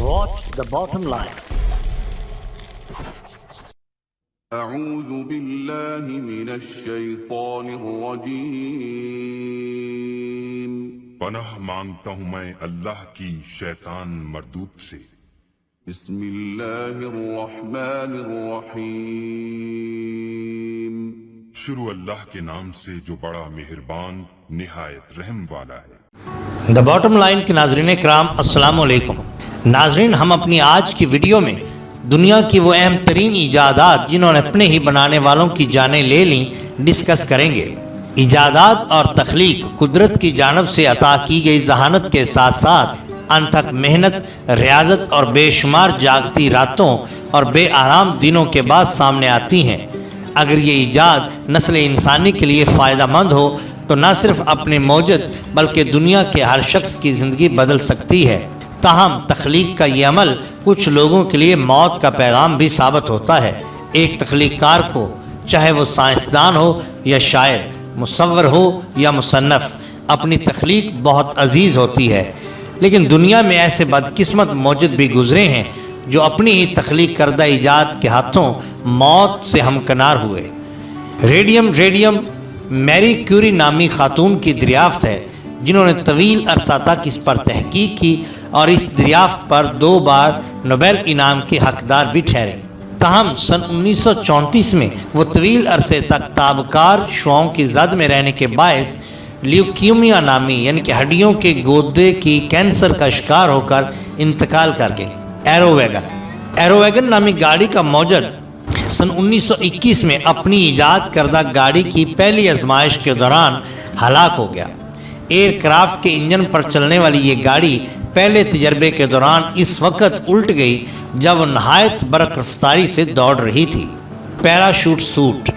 Watch the bottom line. أعوذ بالله من الشیطان الرجیم پناہ مانگتا ہوں میں اللہ کی شیطان مردود سے۔ بسم اللہ الرحمن الرحیم شروع اللہ کے نام سے جو بڑا مہربان نہایت رحم والا ہے۔ دا باٹم لائن کے ناظرین کرام السلام علیکم۔ ناظرین، ہم اپنی آج کی ویڈیو میں دنیا کی وہ اہم ترین ایجادات جنہوں نے اپنے ہی بنانے والوں کی جانیں لے لیں ڈسکس کریں گے۔ ایجادات اور تخلیق قدرت کی جانب سے عطا کی گئی ذہانت کے ساتھ ساتھ انتھک محنت، ریاضت اور بے شمار جاگتی راتوں اور بے آرام دنوں کے بعد سامنے آتی ہیں۔ اگر یہ ایجاد نسل انسانی کے لیے فائدہ مند ہو تو نہ صرف اپنے موجد بلکہ دنیا کے ہر شخص کی زندگی بدل سکتی ہے۔ تاہم تخلیق کا یہ عمل کچھ لوگوں کے لیے موت کا پیغام بھی ثابت ہوتا ہے۔ ایک تخلیق کار کو، چاہے وہ سائنسدان ہو یا شاعر، مصور ہو یا مصنف، اپنی تخلیق بہت عزیز ہوتی ہے، لیکن دنیا میں ایسے بدقسمت موجود بھی گزرے ہیں جو اپنی ہی تخلیق کردہ ایجاد کے ہاتھوں موت سے ہمکنار ہوئے۔ ریڈیم میری کیوری نامی خاتون کی دریافت ہے، جنہوں نے طویل عرصہ تک اس پر تحقیق کی اور اس دریافت پر 2 بار نوبل انعام کے حقدار بھی ٹھہرے۔ تاہم سن 1934 میں وہ طویل عرصے تک تابکار شعاؤں کی زد میں رہنے کے باعث لیوکیمیا نامی یعنی کہ ہڈیوں کے گودے کی کینسر کا شکار ہو کر انتقال کر گئی۔ ایروویگن نامی گاڑی کا موجد سن 1921 میں اپنی ایجاد کردہ گاڑی کی پہلی آزمائش کے دوران ہلاک ہو گیا۔ ایئر کرافٹ کے انجن پر چلنے والی یہ گاڑی پہلے تجربے کے دوران اس وقت الٹ گئی جب وہ نہایت برق رفتاری سے دوڑ رہی تھی۔ Parachute suit.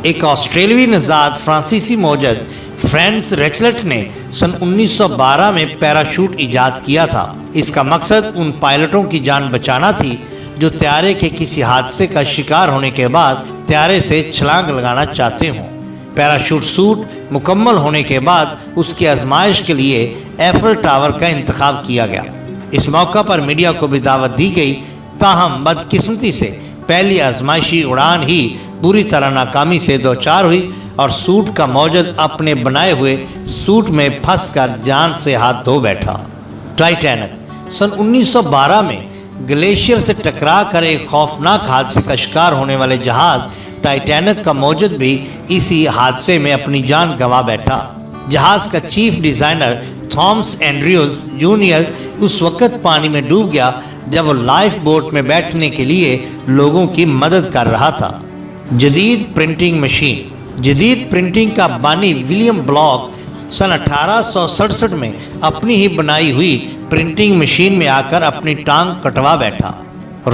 ایک آسٹریلوی نژاد فرانسیسی موجد فرینس ریچلٹ نے سن 1912 میں پیراشوٹ ایجاد کیا تھا۔ اس کا مقصد ان پائلٹوں کی جان بچانا تھی جو طیارے کے کسی حادثے کا شکار ہونے کے بعد طیارے سے چھلانگ لگانا چاہتے ہوں۔ پیراشوٹ سوٹ مکمل ہونے کے بعد اس کی آزمائش کے لیے ایفل ٹاور کا انتخاب کیا گیا۔ اس موقع پر میڈیا کو بھی دعوت دی گئی، تاہم بدقسمتی سے پہلی آزمائشی اڑان ہی پوری طرح ناکامی سے دوچار ہوئی اور سوٹ کا موجد اپنے بنائے ہوئے سوٹ میں پھنس کر جان سے ہاتھ دھو بیٹھا۔ ٹائٹینک۔ سن 1912 میں گلیشیئر سے ٹکرا کر ایک خوفناک حادثے کا شکار ہونے والے جہاز ٹائٹینک کا موجد بھی اسی حادثے میں اپنی جان گنوا بیٹھا۔ جہاز کا chief designer Thomas Andrews junior اس وقت پانی میں ڈوب گیا جب وہ لائف بوٹ میں بیٹھنے کے لیے لوگوں کی مدد کر رہا تھا۔ جدید پرنٹنگ مشین۔ جدید پرنٹنگ کا بانی ولیم بلاک سن 1867 میں اپنی ہی بنائی ہوئی پرنٹنگ مشین میں آ کر اپنی ٹانگ کٹوا بیٹھا۔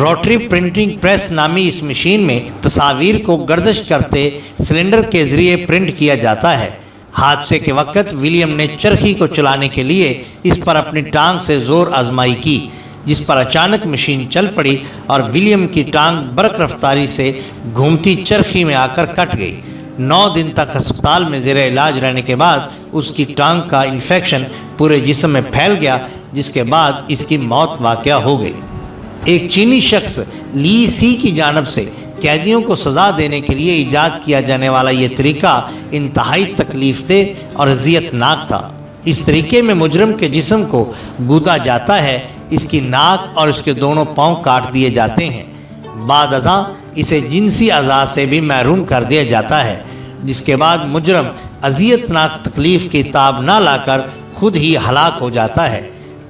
روٹری پرنٹنگ پریس نامی اس مشین میں تصاویر کو گردش کرتے سلنڈر کے ذریعے پرنٹ کیا جاتا ہے۔ حادثے کے وقت ولیم نے چرخی کو چلانے کے لیے اس پر اپنی ٹانگ سے زور آزمائی کی، جس پر اچانک مشین چل پڑی اور ولیم کی ٹانگ برق رفتاری سے گھومتی چرخی میں آ کر کٹ گئی۔ 9 دن تک ہسپتال میں زیر علاج رہنے کے بعد اس کی ٹانگ کا انفیکشن پورے جسم میں پھیل گیا، جس کے بعد اس کی موت واقع ہو گئی۔ ایک چینی شخص لی سی کی جانب سے قیدیوں کو سزا دینے کے لیے ایجاد کیا جانے والا یہ طریقہ انتہائی تکلیف دہ اور اذیت ناک تھا۔ اس طریقے میں مجرم کے جسم کو گودا جاتا ہے، اس کی ناک اور اس کے دونوں پاؤں کاٹ دیے جاتے ہیں۔ بعد ازاں اسے جنسی اعضاء سے بھی محروم کر دیا جاتا ہے، جس کے بعد مجرم اذیت ناک تکلیف کی تاب نہ لا کر خود ہی ہلاک ہو جاتا ہے۔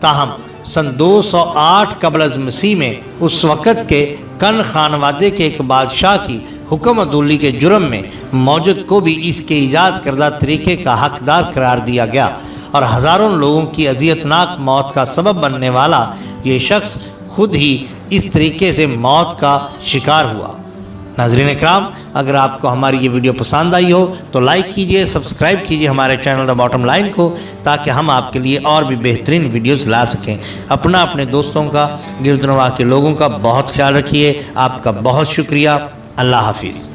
تاہم سن 208 قبل از مسیح میں اس وقت کے کن خانوادے کے ایک بادشاہ کی حکم عدولی کے جرم میں موجد کو بھی اس کے ایجاد کردہ طریقے کا حقدار قرار دیا گیا اور ہزاروں لوگوں کی اذیت ناک موت کا سبب بننے والا یہ شخص خود ہی اس طریقے سے موت کا شکار ہوا۔ ناظرین اکرام، اگر آپ کو ہماری یہ ویڈیو پسند آئی ہو تو لائک کیجئے، سبسکرائب کیجئے ہمارے چینل دا باٹم لائن کو، تاکہ ہم آپ کے لیے اور بھی بہترین ویڈیوز لا سکیں۔ اپنے دوستوں کا، گرد نواح کے لوگوں کا بہت خیال رکھیے۔ آپ کا بہت شکریہ۔ اللہ حافظ۔